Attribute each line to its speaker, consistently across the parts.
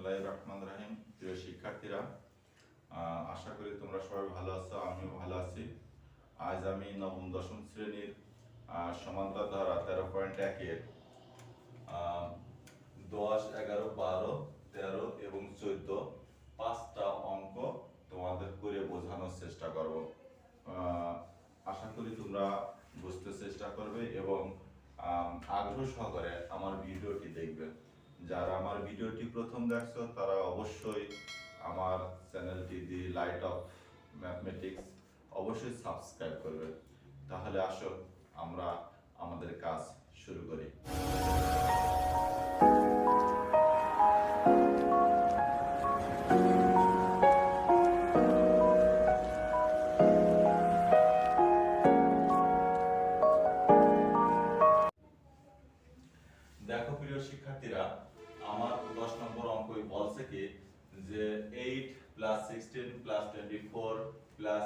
Speaker 1: বিসমিল্লাহির রহমানির রহিম। প্রিয় শিক্ষার্থীরা, আশা করি তোমরা সবাই ভালো আছো, আমিও ভালো আছি। আজ আমি নবম দশম শ্রেণীর সমান্তরাল ধারা 13.1 এর 10, 11, 12, 13 এবং 14 পাঁচটা অঙ্ক তোমাদের করে বোঝানোর চেষ্টা করব। আশা করি তোমরা বুঝতে চেষ্টা করবে এবং আগ্রহ সহকারে আমার ভিডিওটি দেখবে। যারা আমার ভিডিওটি প্রথম দেখছো তারা অবশ্যই আমার চ্যানেলটি দি লাইট অফ ম্যাথমেটিক্স অবশ্যই সাবস্ক্রাইব করবে। তাহলে আসো আমরা আমাদের কাজ শুরু করি। দেখো প্রিয় শিক্ষার্থীরা, আমার 10 নম্বর অঙ্কই বলছে কি যে 8 + 16 + 24 প্লাস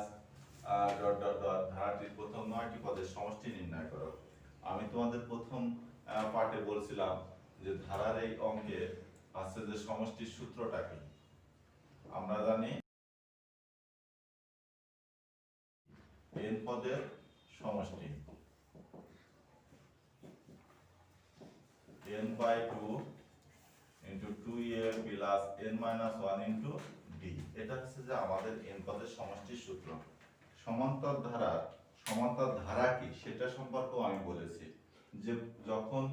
Speaker 1: ধারাটির প্রথম 9টি পদের সমষ্টি নির্ণয় করো। আমি তোমাদের প্রথম পার্টে বলছিলাম যে ধারার এই অঙ্কে আছে যে সমষ্টির সূত্রটা কি। আমরা জানি n পদের সমষ্টি n/2 into 2a plus n-1 into d। এটা হচ্ছে যে আমাদের n পদের সমষ্টির সূত্র। সমান্তরাল ধারা কি সেটা সম্পর্কেও আমি বলেছি যে যখন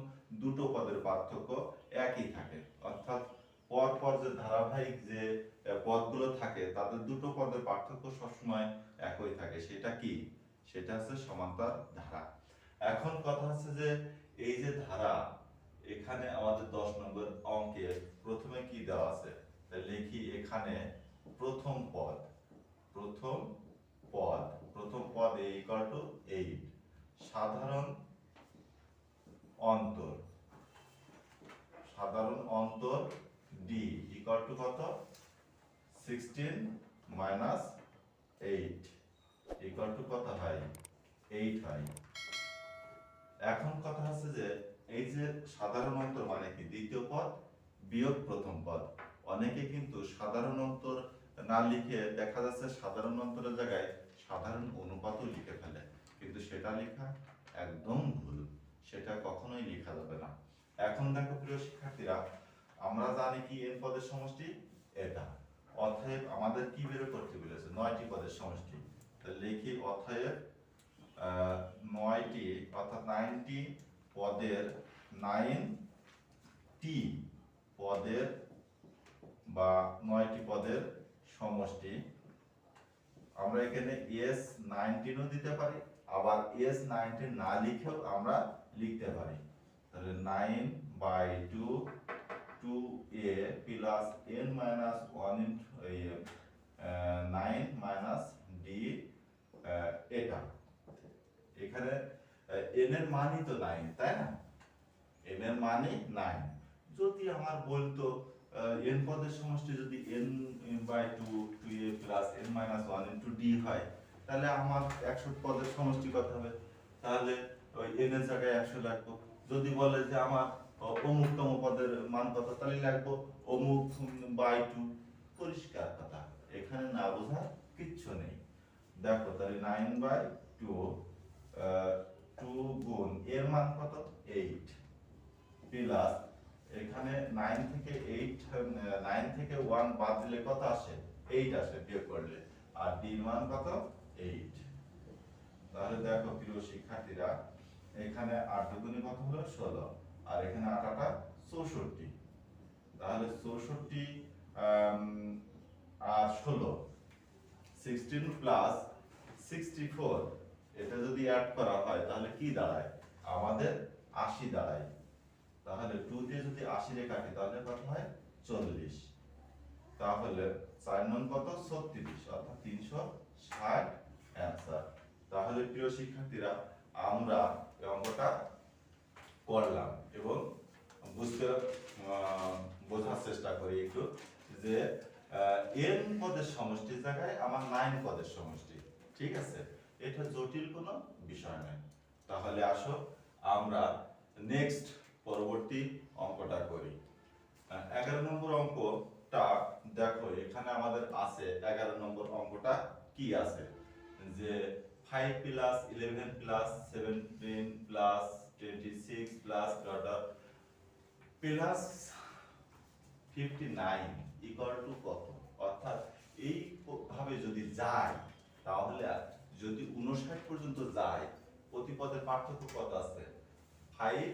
Speaker 1: দুটো পদের পার্থক্য একই থাকে, অর্থাৎ পরপর যে ধারাবাহিক যে পদগুলো থাকে তাদের দুটো পদের পার্থক্য সবসময় একই থাকে, সেটা কি? সেটা হচ্ছে সমান্তরাল ধারা। এখন কথা হচ্ছে যে এই যে ধারা, এখানে আমাদের 10 নম্বর অঙ্কে প্রথমে কি দেওয়া আছে, লিখি এখানে প্রথম পদ a equal to 8, সাধারণ অন্তর d equal to কত? 16 minus 8 equal to কত হয়? 8 হয়। এখন কথা হচ্ছে যে এই যে সাধারণ অন্তর মানে কি? দ্বিতীয় পদ বিয়োগ প্রথম পদ। অনেকে কিন্তু সাধারণ অন্তর না লিখে দেখা যাচ্ছে সাধারণ অন্তরের জায়গায় সাধারণ অনুপাতও লিখে ফেলে, কিন্তু সেটা লেখা একদম ভুল, সেটা কখনোই লেখা যাবে না। এখন দেখো প্রিয় শিক্ষার্থীরা, আমরা জানি কি n পদের সমষ্টি এটা, অতএব আমাদের কি বের করতে বলেছে? 9টি পদের সমষ্টি। তাহলে লিখি অতএব 9টি অর্থাৎ 9টি পদের 9টি পদের বা 9টি পদের সমষ্টি। আমরা এখানে s19 ও দিতে পারি, আবার s19 না লিখেও আমরা লিখতে পারি। তাহলে 9/2 2a plus n-1 into 9 minus d, এটা এখানে n এর মানই তো 9, তাই না? n এর মানই 9। যদি আমার বলতো n পদের সমষ্টি যদি n/2 2a plus n-1 into d হয়, তাহলে আমার 100 পদের সমষ্টি কত হবে? তাহলে ওই n এর জায়গায় 100 লিখবো। যদি বলে যে আমার অমুকতম পদের মান কত, তাহলে লিখবো অমুক/2। পরিষ্কার কথা, এখানে না বোঝার কিচ্ছু নেই। দেখো তাহলে 9/2 2 গুণ এর মান কত? 8 প্লাস এখানে 9 থেকে 1 বাদ দিলে কত আসে? 8 আসে বিয়োগ করলে। আর d এর মান কত? 8। তাহলে দেখো প্রিয় শিক্ষার্থীরা, এখানে 8 দুগুণে কত হলো? 16, আর এখানে 8 64। তাহলে 64 আর 16 16 প্লাস 64, এটা যদি অ্যাড করা হয় তাহলে কি দাঁড়ায়? আমাদের 80 দাঁড়ায়। তাহলে 2 দিয়ে যদি 80 রে কাটি তাহলে কত হয়? 40। তাহলে 4 নং কত? 36, অর্থাৎ 360 অ্যানসার। তাহলে প্রিয় শিক্ষার্থীরা, আমরা এই অঙ্কটা করলাম এবং বোঝার চেষ্টা করি একটু যে n পদের সমষ্টির জায়গায় আমার 9 পদের সমষ্টি। ঠিক আছে, এটা জটিল কোনো বিষয় নয়। তাহলে আসো আমরা নেক্সট পরবর্তী অঙ্কটা করি। 11 নম্বর অঙ্ক অঙ্কটা কি আছে, যে 5 plus 11 plus 17 plus 26 plus plus 59 equal to কত। অর্থাৎ এই ভাবে যদি যায় তাহলে যদি 59 পর্যন্ত যায় প্রতি পদের পার্থক্য কত আছে 5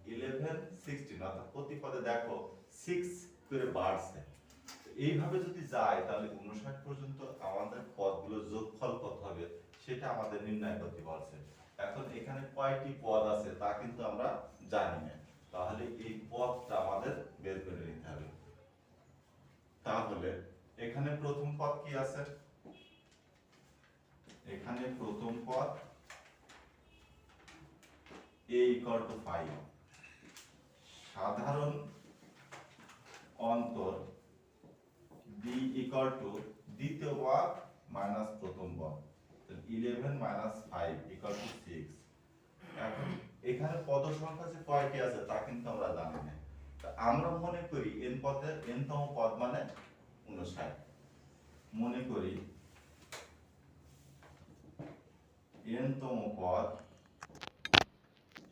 Speaker 1: 11 16, অর্থাৎ প্রতি পদে দেখো 6 করে বাড়ছে। এইভাবে যদি যায় তাহলে 59 পর্যন্ত আমাদের পদগুলোর যোগফল কত হবে সেটা আমাদের নির্ণয় করতে বলছে। এখন এখানে কয়টি পদ আছে তা কিন্তু আমরা জানি না, তাহলে এই পদটা আমাদের বের করে নিতে হবে। তাহলে এখানে প্রথম পদ কি আছে, এখানে প্রথম পদ a equal to 5, সাধারণ অন্তর b equal to দ্বিতীয় পদ মাইনাস প্রথম পদ 11 minus 5 equal to 6। এখন এখানে পদ সংখ্যা যে কয়টি আছে তা কিন্তু আমরা জানি না, আমরা মনে করি n পদের n তম পদ মানে 59, মনে করি n তম পদ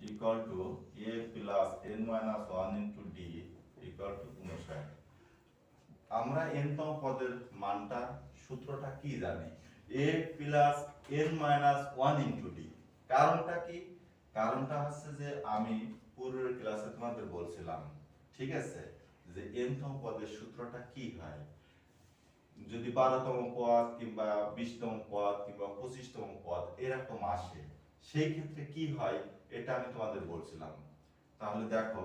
Speaker 1: equal to a plus n minus 1 into d equal to 59। আমরা n তম পদের মানটা সূত্রটা কি জানি, a plus n minus 1 into d। কারণটা কি, কারণটা হচ্ছে যে আমি পূর্বের ক্লাসে তোমাদের বলছিলাম, ঠিক আছে, যে n তম পদের সূত্রটা কি হয়, যদি 12তম পদ কিংবা 20তম পদ কিংবা 25তম পদ এরকম আসে সেই ক্ষেত্রে কি হয় এটা আমি তোমাদের বলছিলাম। তাহলে দেখো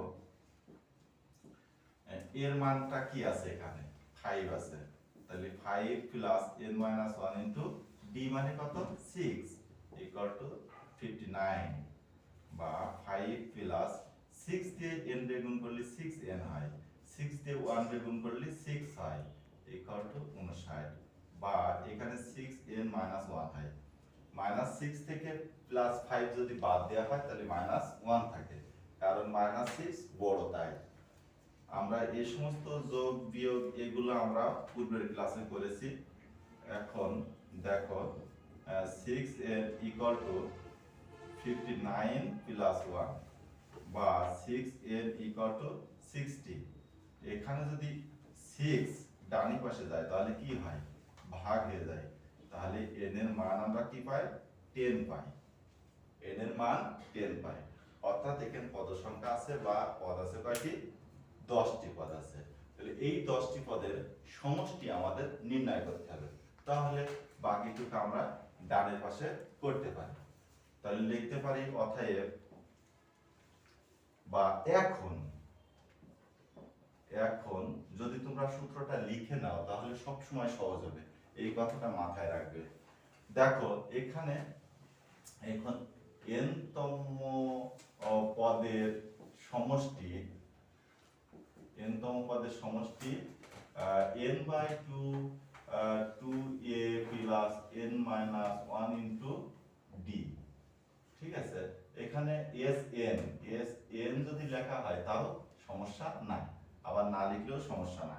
Speaker 1: এর মানটা কি আছে, এখানে 5 আছে, তাহলে 5 plus n minus 1 into d মানে কত 6 equal to 59, বা 5 প্লাস 6 দিয়ে n রে গুণ করলে 6n হয়, 6 দিয়ে 1 রে গুণ করলে 6 হয় equal to 59, বা এখানে 6n minus 1 হয়, মাইনাস 6 থেকে প্লাস 5 যদি বাদ দেওয়া হয় তাহলে মাইনাস 1 থাকে, কারণ মাইনাস 6 বড় তাই। আমরা এই সমস্ত যোগ বিয়োগ এগুলো আমরা পূর্বের ক্লাসে করেছি। এখন দেখো 6n equal to 59 plus 1, বা 6n equal to 60। এখানে যদি 6 ডানি পাশে যায় তাহলে কি হয়, ভাগ হয়ে যায়, তাহলে n এর মান আমরা কি পাই 10 পাই, n এর মান 10 পাই। অর্থাৎ এখানে পদ সংখ্যা আছে বা পদ আছে কয়টি, 10টি পদ আছে। তাহলে এই 10টি পদের সমষ্টি আমাদের নির্ণয় করতে হবে, তাহলে বাকিটুকু আমরা ডানের পাশে করতে পারি। তাহলে লিখতে পারি অতএব, বা এখন যদি তোমরা সূত্রটা লিখে নাও তাহলে সব সময় সহজ হবে, এই কথাটা মাথায় রাখবে। দেখো এখানে এখন n তম পদের সমষ্টি, n তম পদের সমষ্টি n by 2 2a plus n minus 1 into d, ঠিক আছে। এখানে sn যদি লেখা হয় তাও সমস্যা নাই, আবার না লিখলেও সমস্যা না।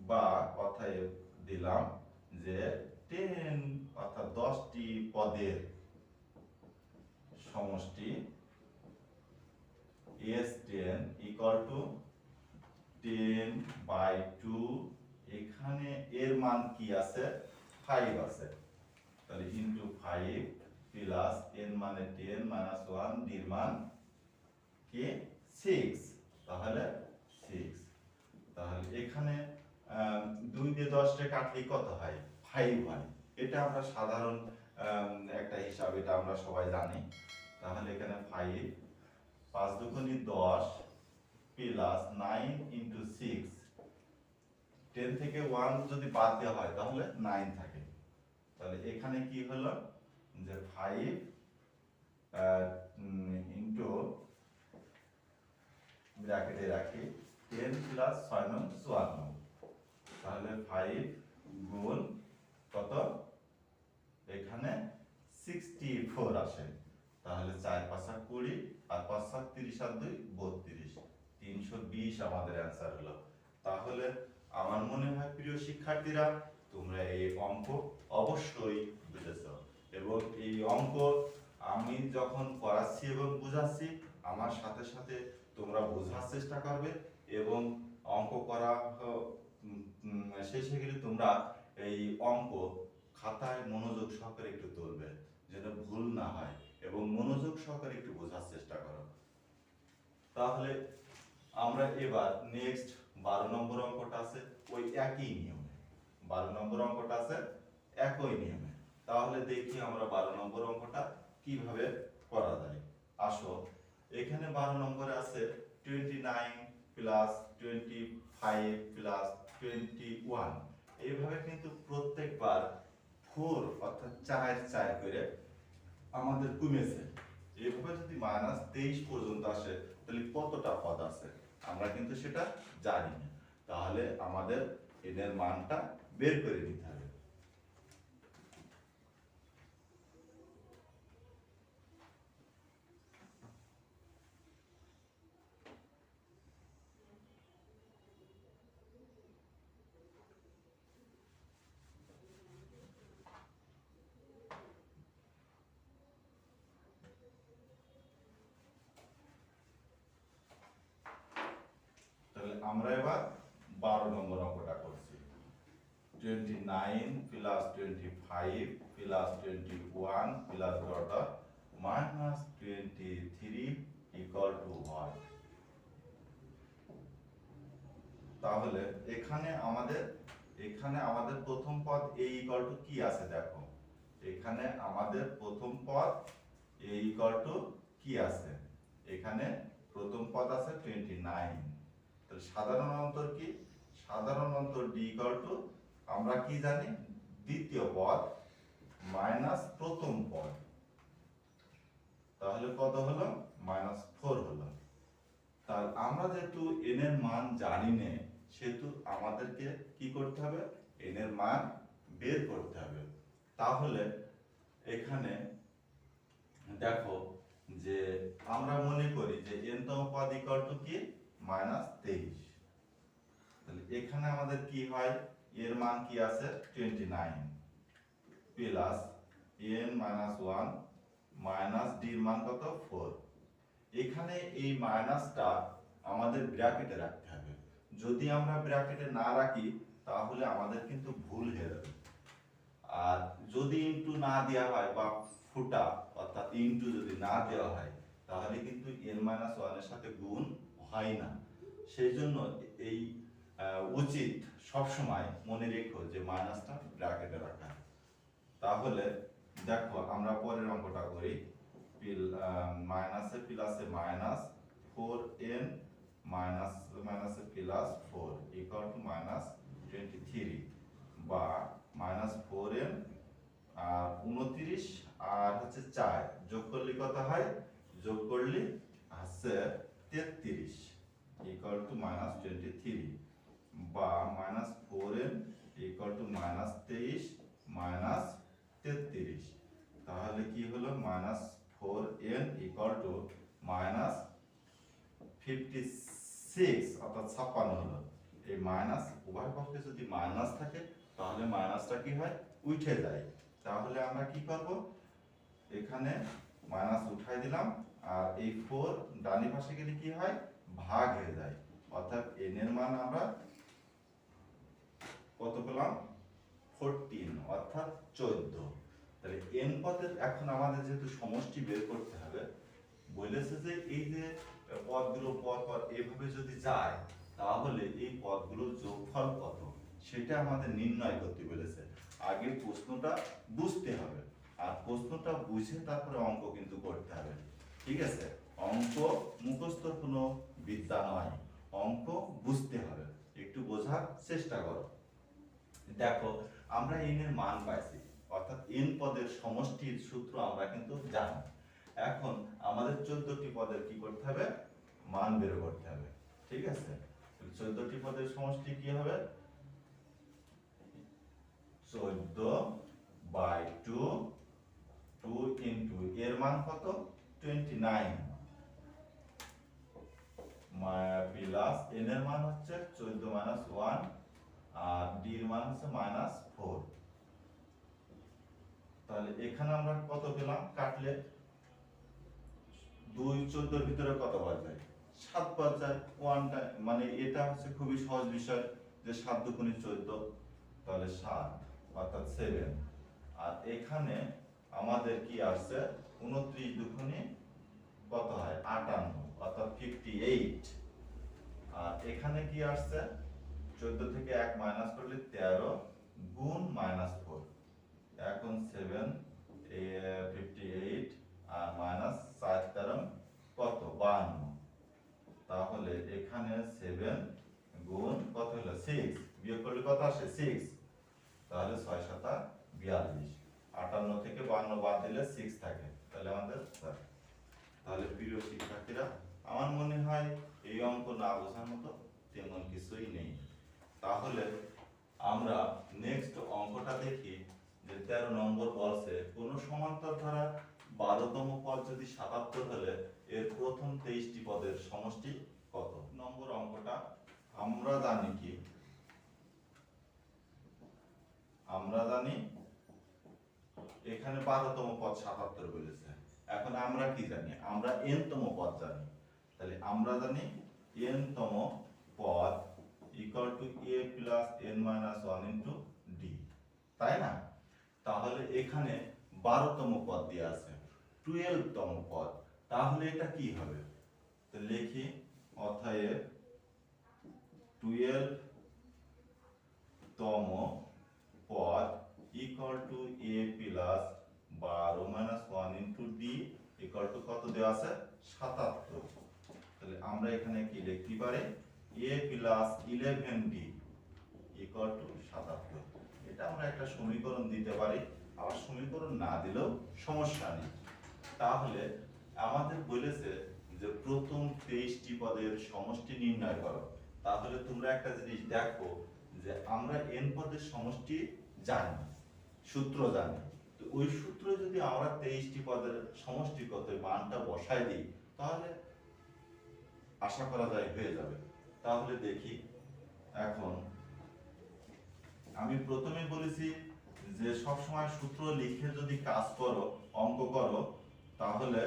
Speaker 1: বা কথায় দিলাম যে 10 অর্থাৎ 10টি পদের সমষ্টি s10 equal to 10 by 2, এখানে এর মান কি আছে 5 আছে, তাহলে ইনটু 5 প্লাস n মানে 10 minus 1 d এর মান কি 6, তাহলে 6। তাহলে এখানে 2 দিয়ে 10 টা কাটলে কত হয় 5 হয়, এটা আমরা সাধারণ একটা হিসাব, এটা আমরা সবাই জানি। তাহলে এখানে 5 5 দুগুণে 10 প্লাস 9 into 6, 10 থেকে 1 যদি বাদ দেওয়া হয় তাহলে 9 থাকে, তাহলে এখানে কি হলো যে 5 ইনটু ব্র্যাকেটে রাখি 10 প্লাস 6 9 54, তাহলে 5 গুণ কত এখানে 64 আসে, তাহলে 4 5 20 আর 5 7 30 আর 2 32, 320 আমাদের অ্যানসার হলো। তাহলে আমার মনে হয় প্রিয় শিক্ষার্থীরা তোমরা এই অঙ্ক অবশ্যই বুঝেছ, এবং এই অঙ্ক আমি যখন করাচ্ছি এবং বুঝাচ্ছি আমার সাথে সাথে তোমরা বোঝার চেষ্টা করবে, এবং অঙ্ক করা শেষে গেলে তোমরা এই অঙ্ক খাতায় মনোযোগ সহকারে একটু তুলবে, যেন ভুল না হয়, এবং মনোযোগ সহকারে একটু বোঝার চেষ্টা করো। তাহলে আমরা এবার নেক্সট 12 নম্বর অঙ্কটা আছে ওই একই নিয়মে, 12 নম্বর অঙ্কটা আছে একই নিয়মে। তাহলে দেখি আমরা 12 নম্বর অঙ্কটা কিভাবে করা যায়। আসো, এখানে 12 নম্বরে আছে 29 প্লাস 25 প্লাস 21। এইভাবে কিন্তু প্রত্যেকবার 4 অর্থাৎ 4 করে আমাদের কমেছে। এইভাবে যদি -23 পর্যন্ত আসে তাহলে কতটা পদ আছে আমরা কিন্তু সেটা জানি না। তাহলে আমাদের এদের মানটা বের করে নিতে হবে। তাহলে আমরা এবার 12 নম্বর অঙ্কটা করছি। 29 plus 25 plus 21 plus dot -23 equal to what? তাহলে এখানে আমাদের প্রথম পদ a ইকুয়াল টু কি আছে দেখো, এখানে আমাদের প্রথম পদ a ইকুয়াল টু কি আছে, এখানে প্রথম পদ আছে 29। তাহলে সাধারণ অন্তর কি? সাধারণ অন্তর d ইকুয়াল টু আমরা কি জানি, দ্বিতীয় পদ মাইনাস প্রথম পদ। তাহলে কত হলো? -4 হলো। তাহলে আমরা যেহেতু n এর মান জানি না, সেহেতু আমাদেরকে কি করতে হবে, n এর মান বের করতে হবে। তাহলে এখানে দেখো যে আমরা মনে করি যে n তম পদ ইকুয়াল টু কি, -23। তাহলে এখানে আমাদের কি হয়, এর মান কি আছে 29 প্লাস n - 1 মাইনাস d এর মান কত 4। এখানে এই মাইনাসটা আমাদের ব্র্যাকেটে রাখতে হবে। যদি আমরা ব্র্যাকেটে না রাখি তাহলে আমাদের কিন্তু ভুল হয়ে যাবে। আর যদি ইনটু না দেওয়া হয় বা ফুটা অর্থাৎ ইনটু যদি না দেওয়া হয় তাহলে কিন্তু n - 1 এর সাথে গুণ হয় না। সেই জন্য এই উচিত সবসময় মনে রেখো যে মাইনাসটা ব্র্যাকেটে রাখা। তাহলে দেখো আমরা পরের অঙ্কটা করি। মাইনাসে প্লাসে মাইনাস 4n মাইনাসে প্লাস 4 ইকুয়াল টু -23 বা -4n আর 29 আর হচ্ছে 4 যোগ করলে কত হয়, যোগ করলে হচ্ছে 33 ইকুয়াল টু -23 বা -4n ইকুয়াল টু -23 -33। তাহলে কি হলো, -4n ইকুয়াল টু -56 অর্থাৎ 56 হলো। এই মাইনাস উভয় পক্ষে যদি মাইনাস থাকে তাহলে মাইনাসটা কি হয়, উঠে যায়। তাহলে আমরা কি করব, এখানে মাইনাস উঠাই দিলাম, আর এই 4 ডানি পাশে গেলে কি হয়, ভাগ হয়ে যায়। অর্থাৎ n এর মান আমরা কত পেলাম, 14 অর্থাৎ 14। তাহলে n পদের এখন আমাদের যেহেতু সমষ্টি বের করতে হবে, বলেছে যে এই যে পদগুলো পর পর এভাবে যদি যায় তাহলে এই পদগুলোর যোগফল কত সেটা আমাদের নির্ণয় করতে বলেছে। আগে প্রশ্নটা বুঝতে হবে, আর প্রশ্নটা বুঝে তারপরে অঙ্ক কিন্তু করতে হবে। ঠিক আছে, অঙ্ক মুখস্থ কোনো বিদ্যা নয়, অঙ্ক বুঝতে হবে। একটু বোঝার চেষ্টা করো। দেখো আমরা n এর মান পাইছি, অর্থাৎ n পদের সমষ্টির সূত্র আমরা কিন্তু জানি। এখন আমাদের 14টি পদের কি করতে হবে, মান বের করতে হবে। ঠিক আছে, 14টি পদের সমষ্টি কি হবে, 14/2 2 ইনটু এর মান কত 29 প্লাস n এর মান হচ্ছে 14 - 1 আর ডি এর মান হচ্ছে -4। তাহলে এখানে আমরা কত পেলাম? কাটলে 2 14 এর ভিতরে কত বার যায়? 7 বার যায়। ওয়ানটা মানে এটা হচ্ছে খুবই সহজ বিষয় যে 7 দুগুণে 14, তাহলে 7 অর্থাৎ 7। আর এখানে আমাদের কি আসছে? 29 দুগুণে কত হয়? 58 অর্থাৎ 58। আর এখানে কি আসছে? 14 থেকে 1 মাইনাস করলে 13 গুণ -4। এখন 7 58 আর মাইনাস 4 13 কত? 52। তাহলে এখানে 7 গুণ কত হলো? 6। বিয়োগ করলে কত আসে? 6। তাহলে 6 7 42। 58 থেকে 52 বাদ দিলে 6 থাকে, তাহলে আমাদের 4। তাহলে প্রিয় শিক্ষার্থীরা, আমার মনে হয় এই অঙ্ক না বোঝার মতো তেমন কিছুই নেই। তাহলে আমরা নেক্সট অঙ্কটা দেখি যে 13 নম্বর বলছে কোন সমান্তর ধারা 12তম পদ যদি 77 হলে এর প্রথম 23টি পদের সমষ্টি কত? নম্বর অঙ্কটা আমরা জানি কি? আমরা জানি এখানে 12তম পদ 77 বলেছে। এখন আমরা কি জানি? আমরা n তম পদ জানি। তাহলে আমরা জানি n তম পদ equal to a plus n minus 1 into d, তাই না? তাহলে এখানে 12তম পদ দেয়া আছে, 12তম পদ। তাহলে এটা কি হবে? তো লিখি, অতএব 12তম পদ equal to a plus 12 minus 1 into d equal to কত দেওয়া আছে? 77। তাহলে আমরা এখানে কি লিখতে পারি? a plus 11d equal to 77। এটা আমরা একটা সমীকরণ দিতে পারি, আবার সমীকরণ না দিলেও সমস্যা নেই। তাহলে আমাদের বলেছে যে প্রথম 23টি পদের সমষ্টি নির্ণয় করো। তাহলে তোমরা একটা জিনিস দেখো যে আমরা n পদের সমষ্টি জানি, সূত্র জানি। তো ওই সূত্র যদি আমরা 23টি পদের সমষ্টি কত মানটা বসাই দিই, তাহলে আশা করা যায় হয়ে যাবে। তাহলে দেখি, এখন আমি প্রথমে বলেছি যে সব সময় সূত্র লিখে যদি কাজ করো, অঙ্ক করো, তাহলে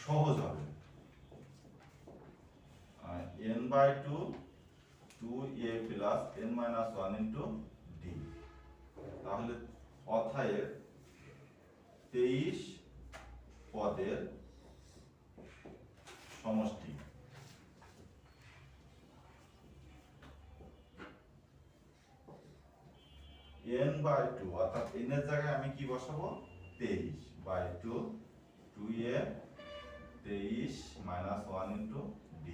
Speaker 1: সহজ হবে। n/2 2a plus n minus 1 into d। তাহলে অতএব 23 পদের সমষ্টি n/2 অর্থাৎ n এর জায়গায় আমি কি বসাবো? 23/2 2a 23 মাইনাস 1 ইনটু d।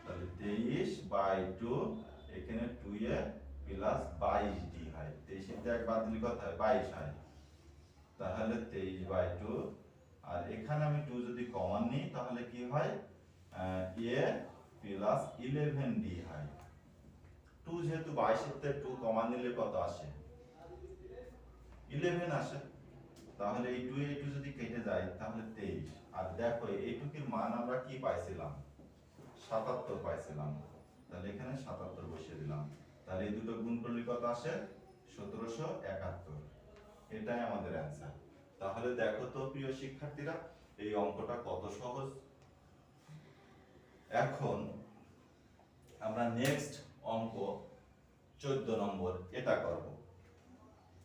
Speaker 1: তাহলে 23/2 এখানে 2a প্লাস 22d হয়। 23 এর জায়গায় বাদ দিলে কত হয়? 22 হয়। তাহলে 23/2 আর এখানে আমি 2 যদি কমন নিই তাহলে কি হয়? a প্লাস 11d হয়। 2 যেহেতু 22 এর থেকে 2 কমন নিলে কত আসে? 11 আসে। তাহলে এই 2 এই 2 যদি কেটে যায় তাহলে 23। আর দেখো এইটুকুর মান আমরা কি পাইছিলাম? 77 পাইছিলাম। তাহলে এখানে 77 বসিয়ে দিলাম। তাহলে এই দুটো গুণ করলে কত আসে? 1771। এটাই আমাদের অ্যানসার। তাহলে দেখো তো প্রিয় শিক্ষার্থীরা, এই অঙ্কটা কত সহজ। এখন আমরা নেক্সট অঙ্ক 14 নম্বর এটা করব।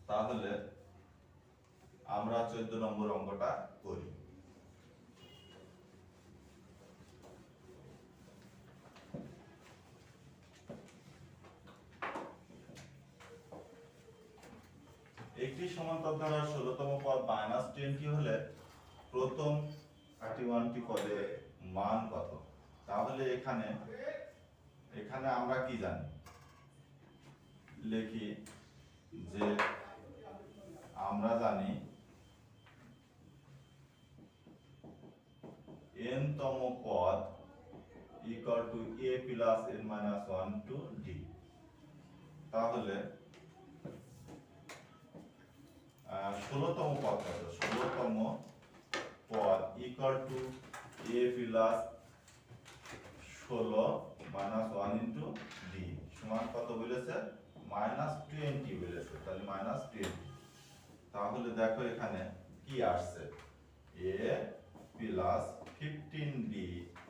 Speaker 1: তাহলে আমরা 14 নম্বর অঙ্কটা করি। একটি সমান্তর ধারার 16তম পদ -20 হলে প্রথম 31টি পদের মান কত? তাহলে এখানে আমরা কি জানি? লিখি যে আমরা জানি n-তম পদ equal to a plus n minus 1 to d। তাহলে 16তম পদ কত? 16তম পদ equal to a plus 16 minus 1 into d সমান কত বলেছে মাইনাস 20 বলেছে, তাহলে মাইনাস 20। তাহলে দেখো এখানে কি আসছে A plus 15d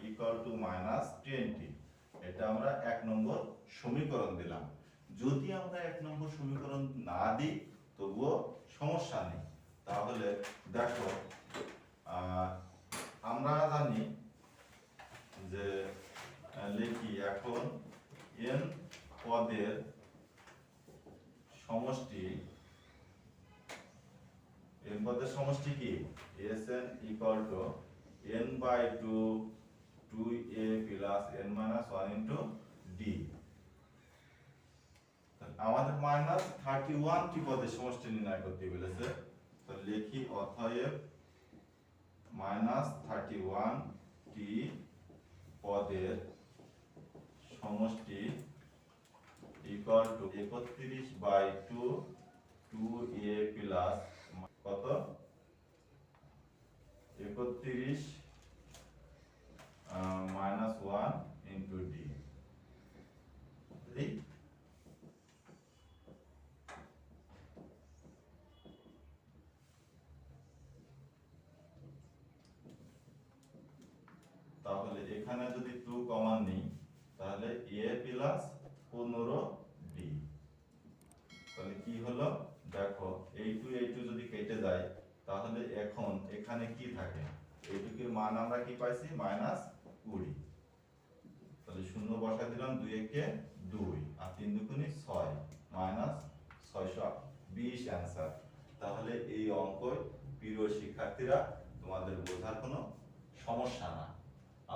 Speaker 1: equal to minus 20। এটা আমরা 1 নম্বর সমীকরণ দিলাম। যদি আমরা 1 নম্বর সমীকরণ না দিই তবুও সমস্যা নেই। তাহলে দেখো আমরা জানি যে লিখি এখন n পদের সমষ্টি, n পদের সমষ্টি কি Sn equal to n by 2 2a plus n minus 1 into d। আমাদের মাইনাস 31 টি পদের সমষ্টি নির্ণয় করতে বলেছে, তো লিখি অতএব মাইনাস 31 টি পদের সমষ্টি equal to 31 by 2 2a plus কত 31 মাইনাস 1 ইন্টু ডি। তাহলে এখানে যদি 2 কমন নিই তাহলে a প্লাস 15d, তাহলে কি হলো দেখো এই 2 যদি কেটে যায় তাহলে এখন এখানে কি থাকে এইটুকুর মান আমরা কি পাইছি মাইনাস 20। তাহলে শূন্য বসা দিলাম 2 একে 2 আর 3 দুগুণে 6 মাইনাস 620 অ্যান্সার। তাহলে এই অঙ্ক প্রিয় শিক্ষার্থীরা তোমাদের বোঝার কোনো সমস্যা না।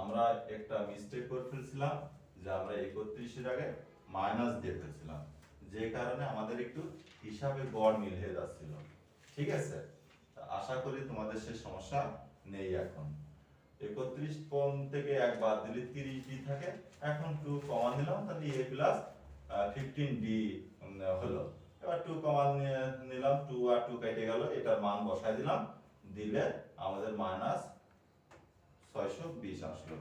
Speaker 1: আমরা একটা মিস্টেক করে ফেলছিলাম যে আমরা 31 এর আগে মাইনাস দিয়ে ফেলছিলাম, যে কারণে আমাদের একটু হিসাবে গড় মিল হয়ে যাচ্ছিল। ঠিক আছে, আশা করি তোমাদের সেই সমস্যা নেই। এখন 31 থেকে 1 বাদ দিলে 30d থাকে, এখন 2 কমন নিলাম তাহলে a প্লাস 15d হলো। এবার 2 কমন নিলাম, 2 আর 2 কেটে গেল, এটার মান বসাই দিলাম, দিলে আমাদের মাইনাস 620 আসলো।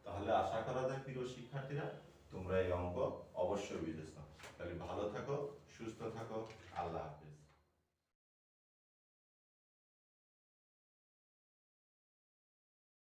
Speaker 1: তাহলে আশা করা যায় প্রিয় শিক্ষার্থীরা তোমরা এই অঙ্ক অবশ্যই বুঝেছো। তাহলে ভালো থাকো, সুস্থ থাকো, আল্লাহ হাফেজ।